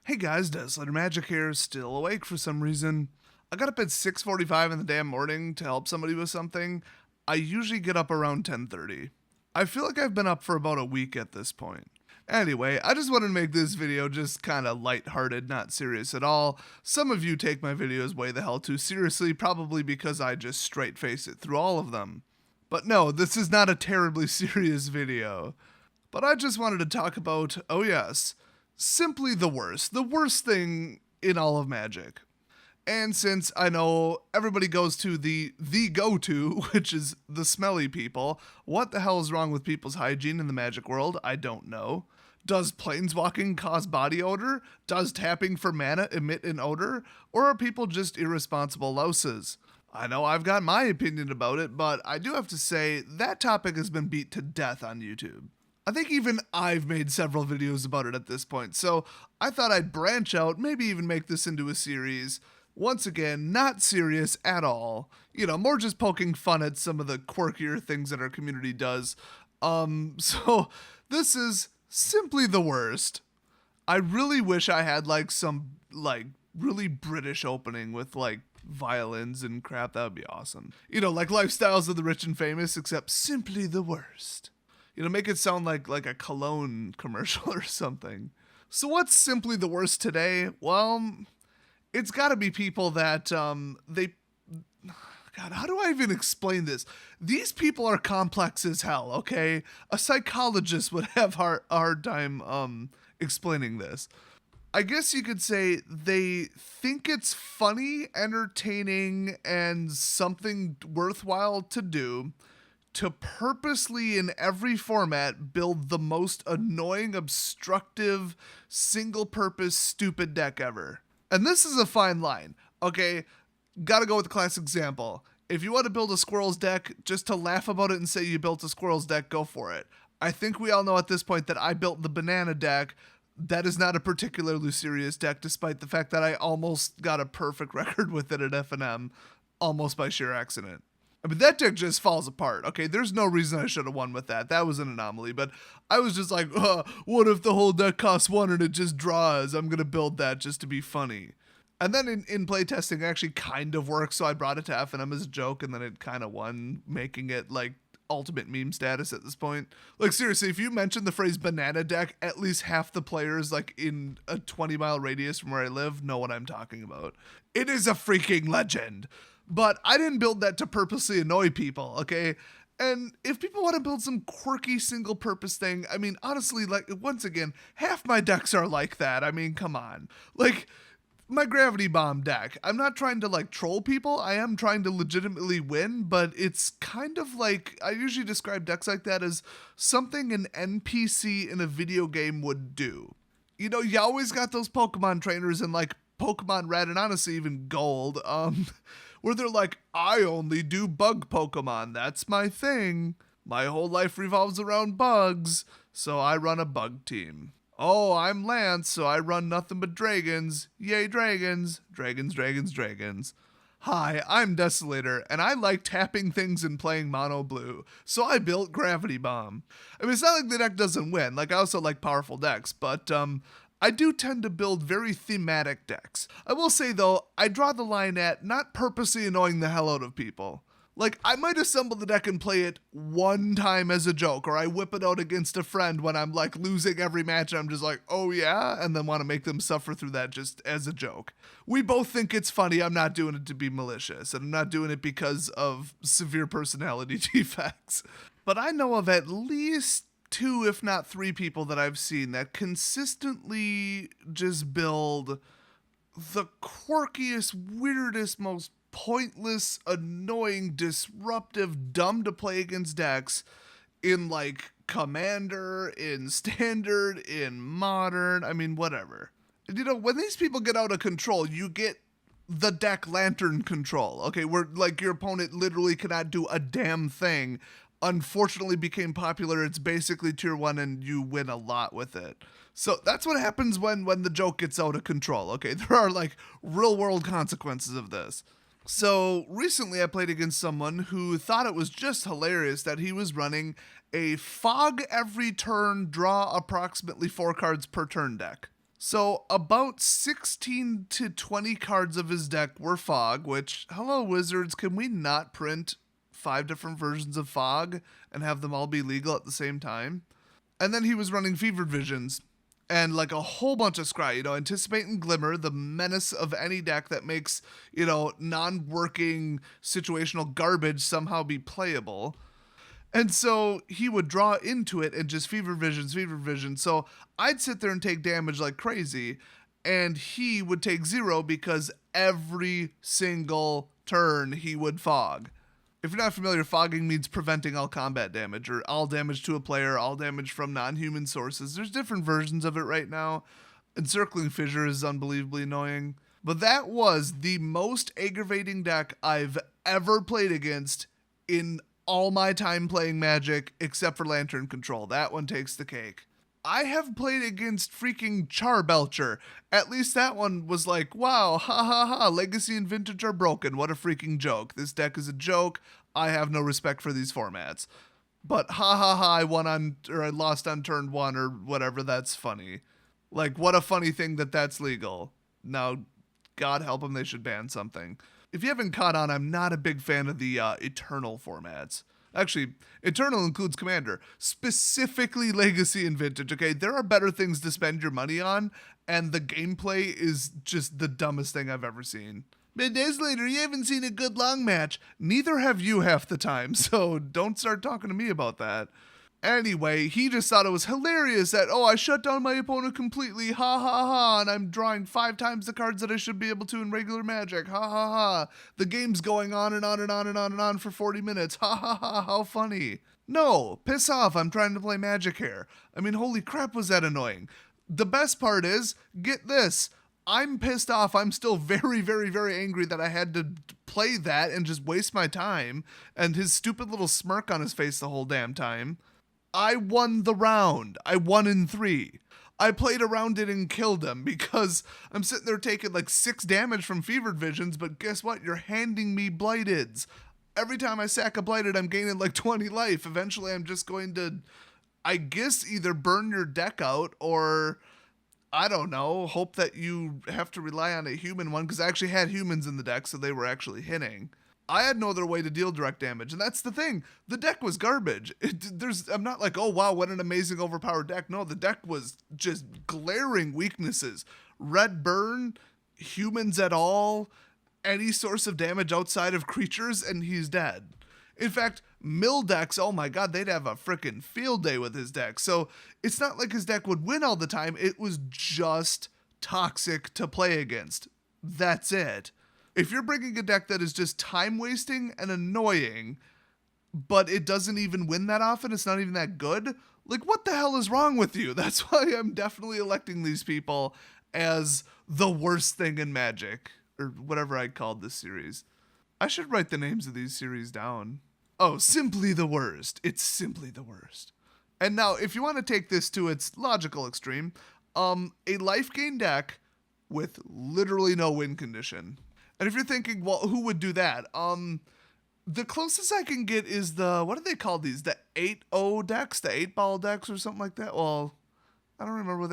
Hey guys, Deslater Magic here, still awake for some reason. I got up at 6:45 in the damn morning to help somebody with something. I usually get up around 10:30. I feel like I've been up for about a week at this point. Anyway, I just wanted to make this video just kind of lighthearted, not serious at all. Some of you take my videos way the hell too seriously, probably because I just straight face it through all of them. But no, this is not a terribly serious video. But I just wanted to talk about, oh yes, simply the worst thing in all of Magic. And since I know everybody goes to the go-to, which is the smelly people, what the hell is wrong with people's hygiene in the Magic world? I don't know. Does planeswalking cause body odor? Does tapping for mana emit an odor? Or are people just irresponsible louses? I know I've got my opinion about it, but I do have to say that topic has been beat to death on YouTube. I think even I've made several videos about it at this point, so I thought I'd branch out, maybe even make this into a series. Once again, not serious at all. You know, more just poking fun at some of the quirkier things that our community does. So this is simply the worst. I really wish I had some really British opening with violins and crap. That would be awesome. You know, like Lifestyles of the Rich and Famous, except simply the worst. You know, make it sound like a cologne commercial or something. So what's simply the worst today? Well, it's got to be people that God, how do I even explain this? These people are complex as hell, okay? A psychologist would have a hard time explaining this. I guess you could say they think it's funny, entertaining, and something worthwhile to do, to purposely in every format build the most annoying, obstructive, single-purpose, stupid deck ever. And this is a fine line, okay? Gotta go with the classic example. If you want to build a Squirrels deck, just to laugh about it and say you built a Squirrels deck, go for it. I think we all know at this point that I built the Banana deck. That is not a particularly serious deck, despite the fact that I almost got a perfect record with it at F&M, almost by sheer accident. I mean, that deck just falls apart. Okay, there's no reason I should have won with that. That was an anomaly, but I was just like, what if the whole deck costs 1 and it just draws? I'm going to build that just to be funny. And then in playtesting, it actually kind of worked, so I brought it to F&M as a joke, and then it kind of won, making it, ultimate meme status at this point. Seriously, if you mention the phrase banana deck, at least half the players, in a 20-mile radius from where I live, know what I'm talking about. It is a freaking legend. But I didn't build that to purposely annoy people, okay? And if people want to build some quirky single-purpose thing, I mean, honestly, once again, half my decks are like that. I mean, come on. My Gravity Bomb deck, I'm not trying to, troll people. I am trying to legitimately win, but it's kind of I usually describe decks like that as something an NPC in a video game would do. You know, you always got those Pokemon trainers in, Pokemon Red, and honestly, even Gold, where they're like, I only do bug Pokemon. That's my thing. My whole life revolves around bugs, so I run a bug team. Oh, I'm Lance, so I run nothing but dragons. Yay, dragons. Dragons, dragons, dragons. Hi, I'm Desolator, and I like tapping things and playing mono blue, so I built Gravity Bomb. I mean, it's not like the deck doesn't win. I also like powerful decks, but, I do tend to build very thematic decks. I will say, though, I draw the line at not purposely annoying the hell out of people. I might assemble the deck and play it one time as a joke, or I whip it out against a friend when I'm, losing every match, and I'm just like, oh yeah? And then want to make them suffer through that just as a joke. We both think it's funny. I'm not doing it to be malicious, and I'm not doing it because of severe personality defects. But I know of at least 2, if not 3 people that I've seen that consistently just build the quirkiest, weirdest, most pointless, annoying, disruptive, dumb to play against decks in Commander, in Standard, in Modern, I mean, whatever. You know, when these people get out of control, you get the deck Lantern control, okay, where your opponent literally cannot do a damn thing. Unfortunately became popular. It's basically tier 1 and you win a lot with it. So that's what happens when the joke gets out of control. Okay, there are real world consequences of this. So recently I played against someone who thought it was just hilarious that he was running a fog every turn, draw approximately 4 cards per turn deck. So about 16 to 20 cards of his deck were Fog, which, hello Wizards, can we not print 5 different versions of Fog and have them all be legal at the same time? And then he was running Fevered Visions and like a whole bunch of scry, Anticipate and Glimmer, the menace of any deck that makes, non-working situational garbage somehow be playable. And so he would draw into it and just Fever Vision. So I'd sit there and take damage like crazy, and he would take 0 because every single turn he would Fog. If you're not familiar, fogging means preventing all combat damage, or all damage to a player, all damage from non-human sources. There's different versions of it right now. Encircling Fissure is unbelievably annoying. But that was the most aggravating deck I've ever played against in all my time playing Magic, except for Lantern Control. That one takes the cake. I have played against freaking Charbelcher. At least that one was like, wow, ha ha ha, Legacy and Vintage are broken. What a freaking joke. This deck is a joke. I have no respect for these formats. But ha ha ha, I lost on turn 1 or whatever, that's funny. Like, what a funny thing that's legal. Now, God help them, they should ban something. If you haven't caught on, I'm not a big fan of the Eternal formats. Actually, Eternal includes Commander, specifically Legacy and Vintage, okay? There are better things to spend your money on, and the gameplay is just the dumbest thing I've ever seen. But days later, you haven't seen a good long match. Neither have you half the time, so don't start talking to me about that. Anyway, he just thought it was hilarious that, I shut down my opponent completely, ha ha ha, and I'm drawing 5 times the cards that I should be able to in regular Magic, ha ha ha. The game's going on and on and on and on and on for 40 minutes, ha ha ha, how funny. No, piss off, I'm trying to play Magic here. I mean, holy crap, was that annoying. The best part is, get this, I'm pissed off, I'm still very, very, very angry that I had to play that and just waste my time, and his stupid little smirk on his face the whole damn time. I won the round. I won in 3. I played around it and killed him because I'm sitting there taking like 6 damage from Fevered Visions, but guess what? You're handing me Blighteds. Every time I sack a Blighted, I'm gaining like 20 life. Eventually, I'm just going to, I guess, either burn your deck out or, I don't know, hope that you have to rely on a human one, because I actually had humans in the deck, so they were actually hitting. I had no other way to deal direct damage, and that's the thing. The deck was garbage. I'm not like, oh wow, what an amazing overpowered deck. No, the deck was just glaring weaknesses. Red burn, humans at all, any source of damage outside of creatures, and he's dead. In fact, mill decks, oh my god, they'd have a frickin' field day with his deck. So it's not like his deck would win all the time. It was just toxic to play against. That's it. If you're bringing a deck that is just time wasting and annoying, but it doesn't even win that often, it's not even that good, like what the hell is wrong with you? That's why I'm definitely electing these people as the worst thing in Magic, or whatever I called this series. I should write the names of these series down. Oh, simply the worst. It's simply the worst. And now, if you want to take this to its logical extreme, a life gain deck with literally no win condition. And if you're thinking, well, who would do that? The closest I can get is what do they call these? The 8-0 decks? The 8-ball decks or something like that? Well, I don't remember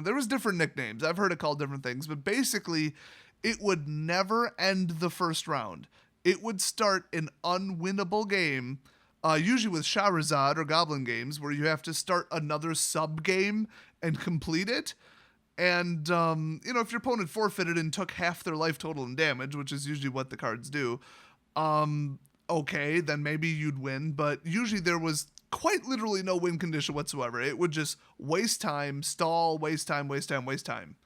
there was different nicknames. I've heard it called different things. But basically, it would never end the first round. It would start an unwinnable game, usually with Shahrazad or Goblin games, where you have to start another sub-game and complete it. And, if your opponent forfeited and took half their life total in damage, which is usually what the cards do, okay, then maybe you'd win. But usually there was quite literally no win condition whatsoever. It would just waste time, stall, waste time, waste time, waste time.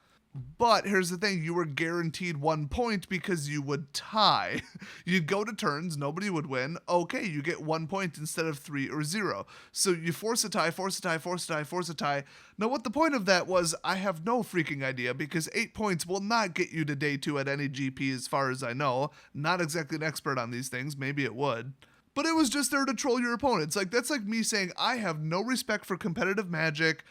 But here's the thing, you were guaranteed 1 point because you would tie. You'd go to turns, nobody would win. Okay, you get 1 point instead of 3 or 0. So you force a tie, force a tie, force a tie, force a tie. Now what the point of that was, I have no freaking idea, because 8 points will not get you to day 2 at any GP as far as I know. Not exactly an expert on these things, maybe it would. But it was just there to troll your opponents. That's like me saying, I have no respect for competitive Magic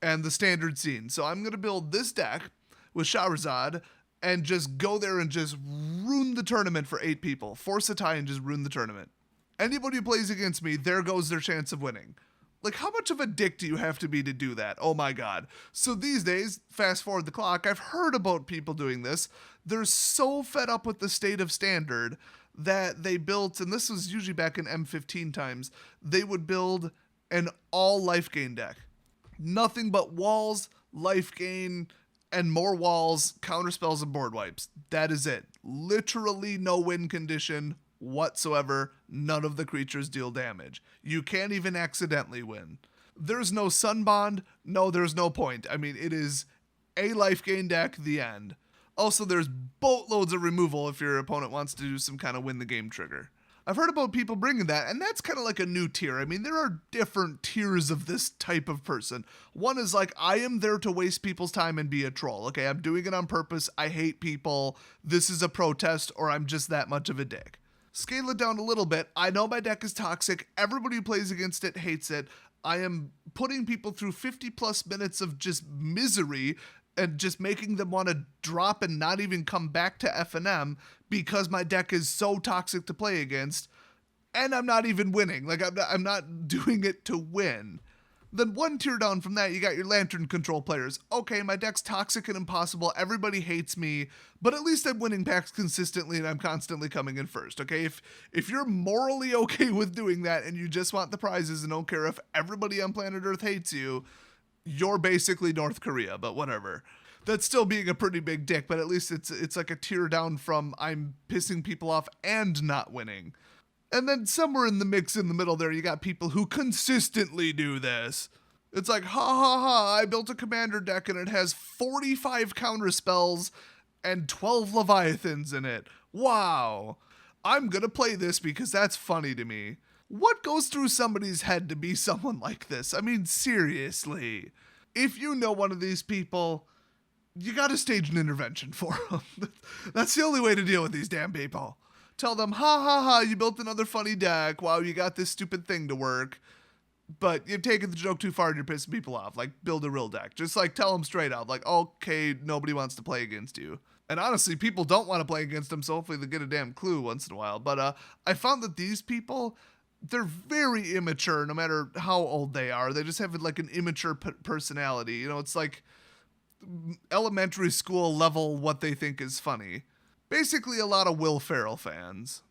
and the standard scene. So I'm going to build this deck with Shahrazad and just go there and just ruin the tournament for 8 people. Force a tie and just ruin the tournament. Anybody who plays against me, there goes their chance of winning. Like, how much of a dick do you have to be to do that? Oh my god. So these days, fast forward the clock, I've heard about people doing this. They're so fed up with the state of standard that they built, and this was usually back in M15 times, they would build an all life gain deck. Nothing but walls, life gain, and more walls, counterspells, and board wipes. That is it. Literally no win condition whatsoever. None of the creatures deal damage. You can't even accidentally win. There's no Sunbond. No, there's no point. I mean, it is a life gain deck, the end. Also, there's boatloads of removal if your opponent wants to do some kind of win the game trigger. I've heard about people bringing that, and that's kind of like a new tier. I mean, there are different tiers of this type of person. One is like, I am there to waste people's time and be a troll. Okay, I'm doing it on purpose. I hate people. This is a protest, or I'm just that much of a dick. Scale it down a little bit. I know my deck is toxic. Everybody who plays against it hates it. I am putting people through 50 plus minutes of just misery and just making them want to drop and not even come back to FNM because my deck is so toxic to play against, and I'm not even winning. Like, I'm not doing it to win. Then one tier down from that, you got your Lantern control players. Okay, my deck's toxic and impossible. Everybody hates me, but at least I'm winning packs consistently and I'm constantly coming in first. Okay, if you're morally okay with doing that and you just want the prizes and don't care if everybody on planet Earth hates you, you're basically North Korea, but whatever. That's still being a pretty big dick, but at least it's like a tier down from I'm pissing people off and not winning. And then somewhere in the mix in the middle there, you got people who consistently do this. It's like, ha ha ha, I built a commander deck and it has 45 counter spells and 12 Leviathans in it. Wow. I'm gonna play this because that's funny to me. What goes through somebody's head to be someone like this? I mean, seriously. If you know one of these people, you gotta stage an intervention for them. That's the only way to deal with these damn people. Tell them, ha ha ha, you built another funny deck. Wow, you got this stupid thing to work. But you've taken the joke too far and you're pissing people off. Like, build a real deck. Just like tell them straight out, like, okay, nobody wants to play against you. And honestly, people don't want to play against them, so hopefully they get a damn clue once in a while. But I found that these people, they're very immature no matter how old they are. They just have like an immature personality. You know, it's like elementary school level what they think is funny. Basically a lot of Will Ferrell fans.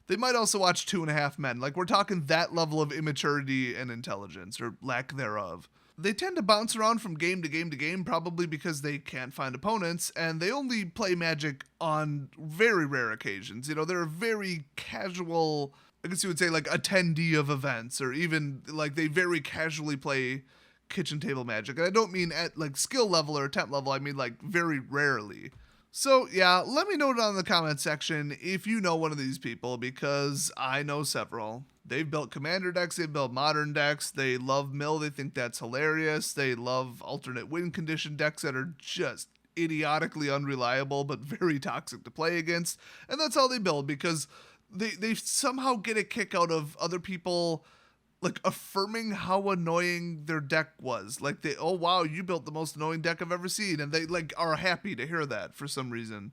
They might also watch 2.5 Men. Like, we're talking that level of immaturity and intelligence, or lack thereof. They tend to bounce around from game to game to game, probably because they can't find opponents, and they only play Magic on very rare occasions. You know, they're a very casual, I guess you would say, like, attendee of events, or even, like, they very casually play kitchen table Magic. And I don't mean at, like, skill level or attempt level, I mean, like, very rarely. So, yeah, let me know down in the comment section if you know one of these people, because I know several. They've built commander decks, they've built modern decks, they love mill, they think that's hilarious, they love alternate win condition decks that are just idiotically unreliable but very toxic to play against, and that's how they build, because they somehow get a kick out of other people like affirming how annoying their deck was. Like, oh wow, you built the most annoying deck I've ever seen, and they like are happy to hear that for some reason.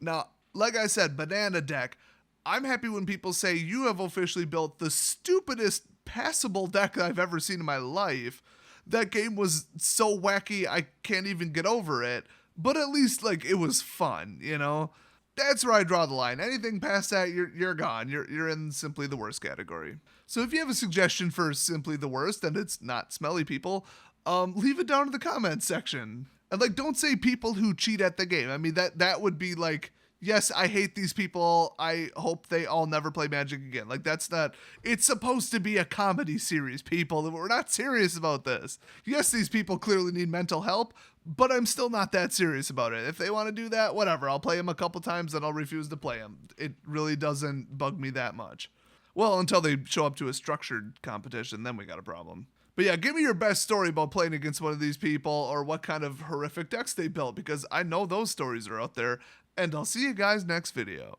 Now, like I said, banana deck, I'm happy when people say you have officially built the stupidest passable deck I've ever seen in my life. That game was so wacky I can't even get over it, but at least like it was fun, you know? That's where I draw the line. Anything past that, you're gone. You're in simply the worst category. So if you have a suggestion for simply the worst, and it's not smelly people, leave it down in the comments section. And like, don't say people who cheat at the game. I mean, that would be like, yes, I hate these people. I hope they all never play Magic again. Like, that's not, it's supposed to be a comedy series, people. We're not serious about this. Yes, these people clearly need mental help, but I'm still not that serious about it. If they want to do that, whatever. I'll play them a couple times and I'll refuse to play them. It really doesn't bug me that much. Well, until they show up to a structured competition, then we got a problem. But yeah, give me your best story about playing against one of these people, or what kind of horrific decks they built, because I know those stories are out there, and I'll see you guys next video.